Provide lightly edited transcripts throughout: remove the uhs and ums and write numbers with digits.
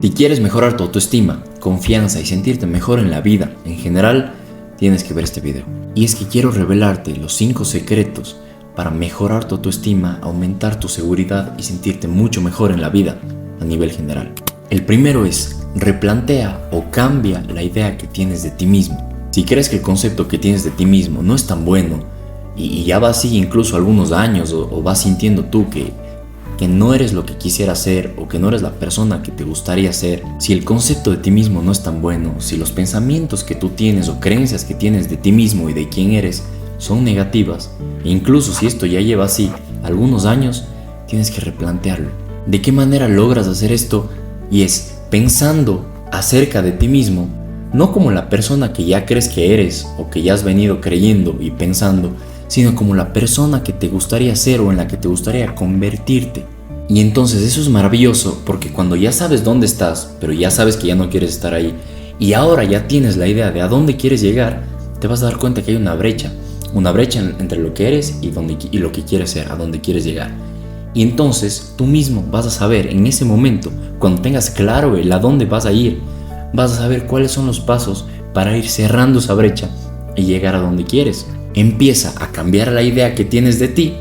Si quieres mejorar tu autoestima, confianza y sentirte mejor en la vida en general, tienes que ver este video. Y es que quiero revelarte los 5 secretos para mejorar tu autoestima, aumentar tu seguridad y sentirte mucho mejor en la vida a nivel general. El primero es, replantea o cambia la idea que tienes de ti mismo. Si crees que el concepto que tienes de ti mismo no es tan bueno y ya vas así incluso algunos años o vas sintiendo tú que no eres lo que quisieras ser o que no eres la persona que te gustaría ser, si el concepto de ti mismo no es tan bueno, si los pensamientos que tú tienes o creencias que tienes de ti mismo y de quién eres son negativas, e incluso si esto ya lleva así algunos años, tienes que replantearlo. ¿De qué manera logras hacer esto? Y es pensando acerca de ti mismo, no como la persona que ya crees que eres o que ya has venido creyendo y pensando, sino como la persona que te gustaría ser o en la que te gustaría convertirte. Y entonces eso es maravilloso porque cuando ya sabes dónde estás, pero ya sabes que ya no quieres estar ahí, y ahora ya tienes la idea de a dónde quieres llegar, te vas a dar cuenta que hay una brecha entre lo que eres y lo que quieres ser, a dónde quieres llegar. Y entonces tú mismo vas a saber en ese momento, cuando tengas claro el a dónde vas a ir, vas a saber cuáles son los pasos para ir cerrando esa brecha y llegar a donde quieres. Empieza a cambiar la idea que tienes de ti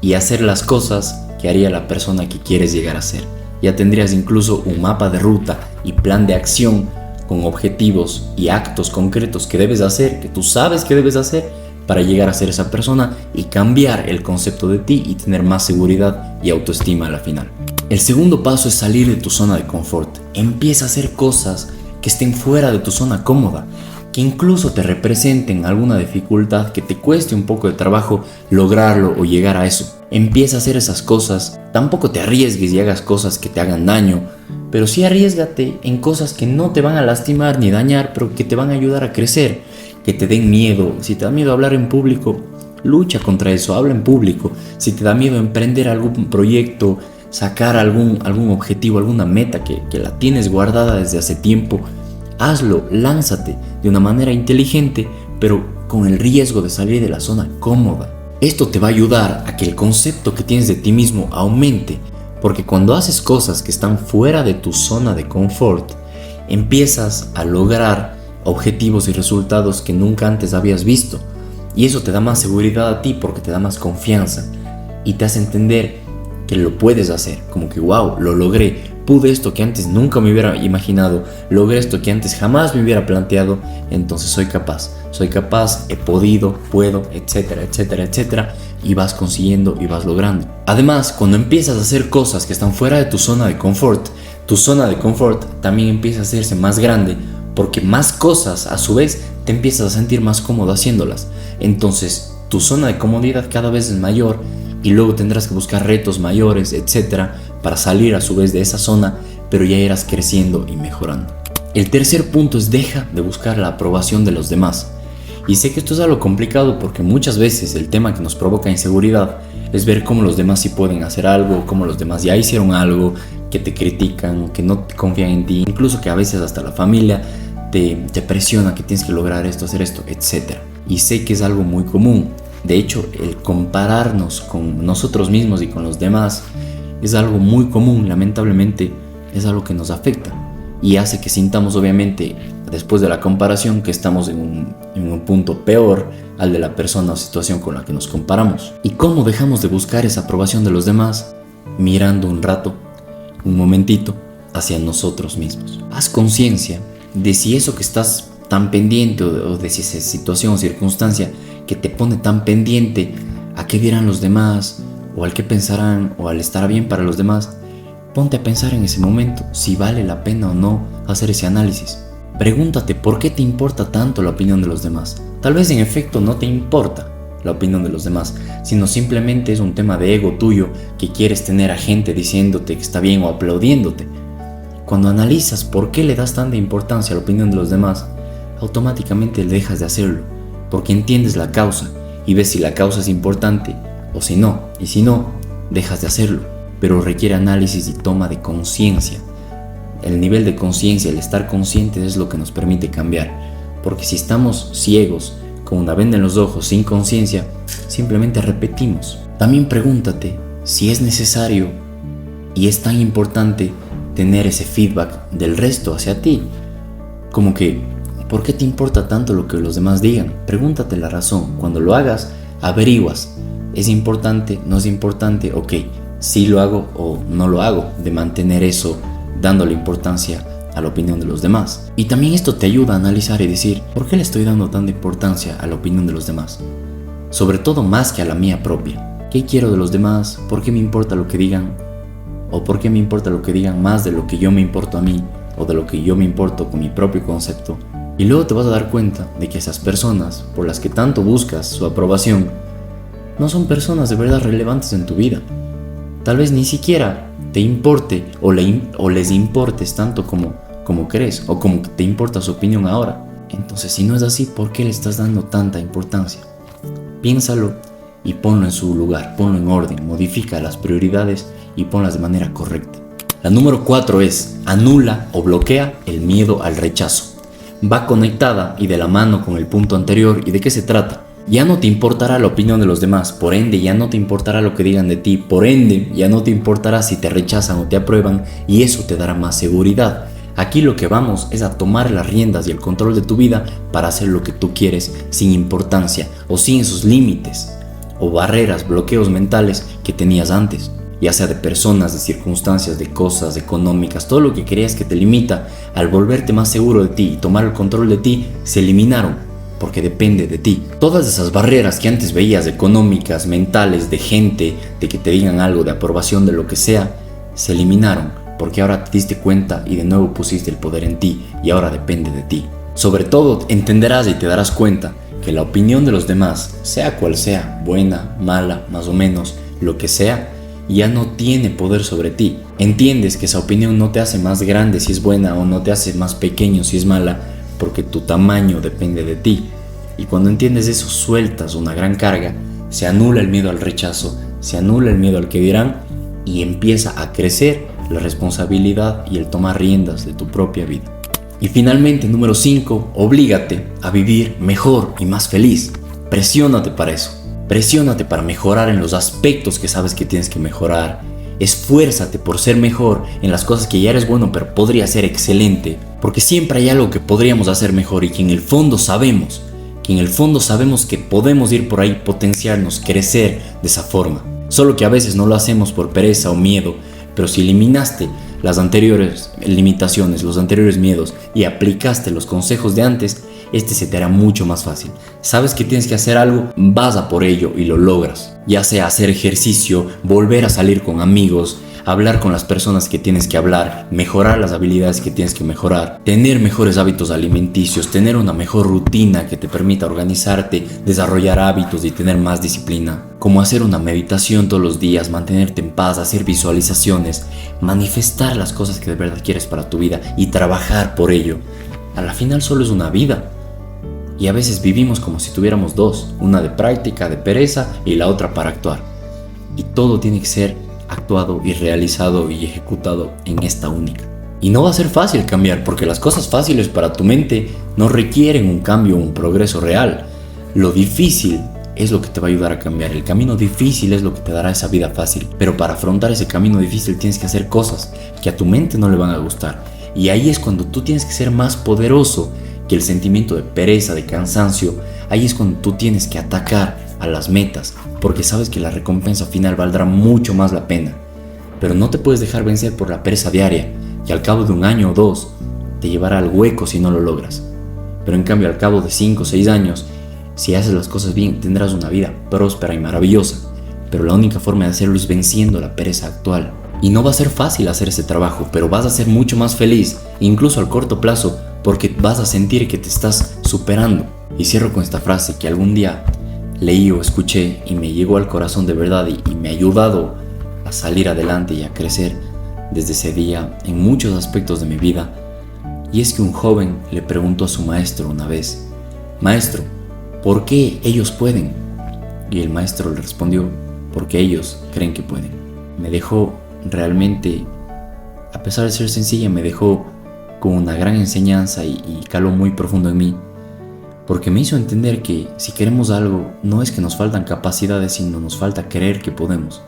y hacer las cosas que haría la persona que quieres llegar a ser. Ya tendrías incluso un mapa de ruta y plan de acción con objetivos y actos concretos que debes hacer, que tú sabes que debes hacer para llegar a ser esa persona y cambiar el concepto de ti y tener más seguridad y autoestima a la final. El segundo paso es salir de tu zona de confort. Empieza a hacer cosas que estén fuera de tu zona cómoda, que incluso te representen alguna dificultad, que te cueste un poco de trabajo lograrlo o llegar a eso. Empieza a hacer esas cosas, tampoco te arriesgues y hagas cosas que te hagan daño, pero sí arriésgate en cosas que no te van a lastimar ni dañar, pero que te van a ayudar a crecer, que te den miedo. Si te da miedo hablar en público, lucha contra eso, habla en público. Si te da miedo emprender algún proyecto, sacar algún objetivo, alguna meta que la tienes guardada desde hace tiempo, hazlo, lánzate de una manera inteligente, pero con el riesgo de salir de la zona cómoda. Esto te va a ayudar a que el concepto que tienes de ti mismo aumente, porque cuando haces cosas que están fuera de tu zona de confort, empiezas a lograr objetivos y resultados que nunca antes habías visto, y eso te da más seguridad a ti porque te da más confianza y te hace entender que lo puedes hacer, como que wow, lo logré. Pude esto que antes nunca me hubiera imaginado, logré esto que antes jamás me hubiera planteado, entonces soy capaz, he podido, puedo, etcétera, etcétera, etcétera, y vas consiguiendo y vas logrando. Además, cuando empiezas a hacer cosas que están fuera de tu zona de confort, tu zona de confort también empieza a hacerse más grande, porque más cosas a su vez te empiezas a sentir más cómodo haciéndolas. Entonces, tu zona de comodidad cada vez es mayor y luego tendrás que buscar retos mayores, etcétera, para salir a su vez de esa zona, pero ya irás creciendo y mejorando. El tercer punto es deja de buscar la aprobación de los demás. Y sé que esto es algo complicado porque muchas veces el tema que nos provoca inseguridad es ver cómo los demás sí pueden hacer algo, cómo los demás ya hicieron algo, que te critican, que no confían en ti, incluso que a veces hasta la familia te presiona que tienes que lograr esto, hacer esto, etc. Y sé que es algo muy común. De hecho, el compararnos con nosotros mismos y con los demás es algo muy común, lamentablemente es algo que nos afecta y hace que sintamos obviamente después de la comparación que estamos en un punto peor al de la persona o situación con la que nos comparamos. ¿Y cómo dejamos de buscar esa aprobación de los demás? Mirando un rato, un momentito hacia nosotros mismos. Haz conciencia de si eso que estás tan pendiente o de si esa situación o circunstancia que te pone tan pendiente a qué dirán los demás o al qué pensarán o al estar bien para los demás, ponte a pensar en ese momento si vale la pena o no hacer ese análisis. Pregúntate por qué te importa tanto la opinión de los demás. Tal vez en efecto no te importa la opinión de los demás, sino simplemente es un tema de ego tuyo que quieres tener a gente diciéndote que está bien o aplaudiéndote. Cuando analizas por qué le das tanta importancia a la opinión de los demás, automáticamente dejas de hacerlo, porque entiendes la causa y ves si la causa es importante o si no, y si no, dejas de hacerlo, pero requiere análisis y toma de conciencia. El nivel de conciencia, el estar conscientes es lo que nos permite cambiar, porque si estamos ciegos, con una venda en los ojos, sin conciencia, simplemente repetimos. También pregúntate si es necesario y es tan importante tener ese feedback del resto hacia ti. Como que, ¿por qué te importa tanto lo que los demás digan? Pregúntate la razón. Cuando lo hagas, averiguas. ¿Es importante? ¿No es importante? Ok, sí lo hago o no lo hago. De mantener eso, dándole importancia a la opinión de los demás. Y también esto te ayuda a analizar y decir, ¿por qué le estoy dando tanta importancia a la opinión de los demás? Sobre todo más que a la mía propia. ¿Qué quiero de los demás? ¿Por qué me importa lo que digan? ¿O por qué me importa lo que digan más de lo que yo me importo a mí? ¿O de lo que yo me importo con mi propio concepto? Y luego te vas a dar cuenta de que esas personas por las que tanto buscas su aprobación no son personas de verdad relevantes en tu vida. Tal vez ni siquiera te importe o les importes tanto como crees o como te importa su opinión ahora. Entonces, si no es así, ¿por qué le estás dando tanta importancia? Piénsalo y ponlo en su lugar, ponlo en orden, modifica las prioridades y ponlas de manera correcta. La número 4 es: anula o bloquea el miedo al rechazo. Va conectada y de la mano con el punto anterior. ¿Y de qué se trata? Ya no te importará la opinión de los demás, por ende ya no te importará lo que digan de ti, por ende ya no te importará si te rechazan o te aprueban, y eso te dará más seguridad. Aquí lo que vamos es a tomar las riendas y el control de tu vida para hacer lo que tú quieres sin importancia o sin esos límites o barreras, bloqueos mentales que tenías antes, ya sea de personas, de circunstancias, de cosas económicas. Todo lo que creías que te limita, al volverte más seguro de ti y tomar el control de ti, se eliminaron. Porque depende de ti. Todas esas barreras que antes veías, económicas, mentales, de gente, de que te digan algo, de aprobación, de lo que sea, se eliminaron, porque ahora te diste cuenta y de nuevo pusiste el poder en ti, y ahora depende de ti. Sobre todo entenderás y te darás cuenta que la opinión de los demás, sea cual sea, buena, mala, más o menos, lo que sea, ya no tiene poder sobre ti. Entiendes que esa opinión no te hace más grande si es buena o no te hace más pequeño si es mala, porque tu tamaño depende de ti. Y cuando entiendes eso, sueltas una gran carga, se anula el miedo al rechazo, se anula el miedo al que dirán, y empieza a crecer la responsabilidad y el tomar riendas de tu propia vida. Y finalmente, número 5, oblígate a vivir mejor y más feliz. Presiónate para eso, presiónate para mejorar en los aspectos que sabes que tienes que mejorar. Esfuérzate por ser mejor en las cosas que ya eres bueno pero podría ser excelente, porque siempre hay algo que podríamos hacer mejor y que en el fondo sabemos que podemos ir por ahí, potenciarnos, crecer de esa forma. Solo que a veces no lo hacemos por pereza o miedo, pero si eliminaste las anteriores limitaciones, los anteriores miedos y aplicaste los consejos de antes, se te hará mucho más fácil. Sabes que tienes que hacer algo, vas a por ello y lo logras. Ya sea hacer ejercicio, volver a salir con amigos, hablar con las personas que tienes que hablar, mejorar las habilidades que tienes que mejorar, tener mejores hábitos alimenticios, tener una mejor rutina que te permita organizarte, desarrollar hábitos y tener más disciplina, como hacer una meditación todos los días, mantenerte en paz, hacer visualizaciones, manifestar las cosas que de verdad quieres para tu vida y trabajar por ello. A la final solo es una vida. Y a veces vivimos como si tuviéramos dos, una de práctica, de pereza y la otra para actuar. Y todo tiene que ser actuado y realizado y ejecutado en esta única. Y no va a ser fácil cambiar, porque las cosas fáciles para tu mente no requieren un cambio o un progreso real. Lo difícil es lo que te va a ayudar a cambiar. El camino difícil es lo que te dará esa vida fácil. Pero para afrontar ese camino difícil tienes que hacer cosas que a tu mente no le van a gustar. Y ahí es cuando tú tienes que ser más poderoso que el sentimiento de pereza, de cansancio. Ahí es cuando tú tienes que atacar a las metas, porque sabes que la recompensa final valdrá mucho más la pena. Pero no te puedes dejar vencer por la pereza diaria, que al cabo de 1 año o 2 te llevará al hueco si no lo logras. Pero en cambio, al cabo de 5 o 6 años, si haces las cosas bien, tendrás una vida próspera y maravillosa. Pero la única forma de hacerlo es venciendo la pereza actual. Y no va a ser fácil hacer ese trabajo, pero vas a ser mucho más feliz, incluso al corto plazo, porque vas a sentir que te estás superando. Y cierro con esta frase que algún día leí o escuché y me llegó al corazón de verdad y me ha ayudado a salir adelante y a crecer desde ese día en muchos aspectos de mi vida. Y es que un joven le preguntó a su maestro una vez: maestro, ¿por qué ellos pueden? Y el maestro le respondió: porque ellos creen que pueden. Me dejó realmente, a pesar de ser sencilla, me dejó con una gran enseñanza y caló muy profundo en mí, porque me hizo entender que si queremos algo, no es que nos faltan capacidades, sino nos falta creer que podemos.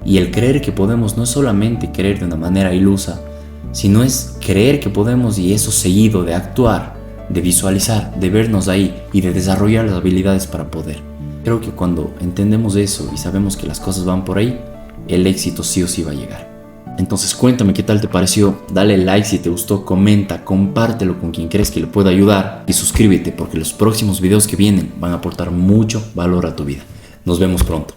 Y el creer que podemos no es solamente creer de una manera ilusa, sino es creer que podemos, y eso seguido de actuar, de visualizar, de vernos ahí y de desarrollar las habilidades para poder. Creo que cuando entendemos eso y sabemos que las cosas van por ahí, el éxito sí o sí va a llegar. Entonces cuéntame qué tal te pareció, dale like si te gustó, comenta, compártelo con quien crees que le pueda ayudar y suscríbete porque los próximos videos que vienen van a aportar mucho valor a tu vida. Nos vemos pronto.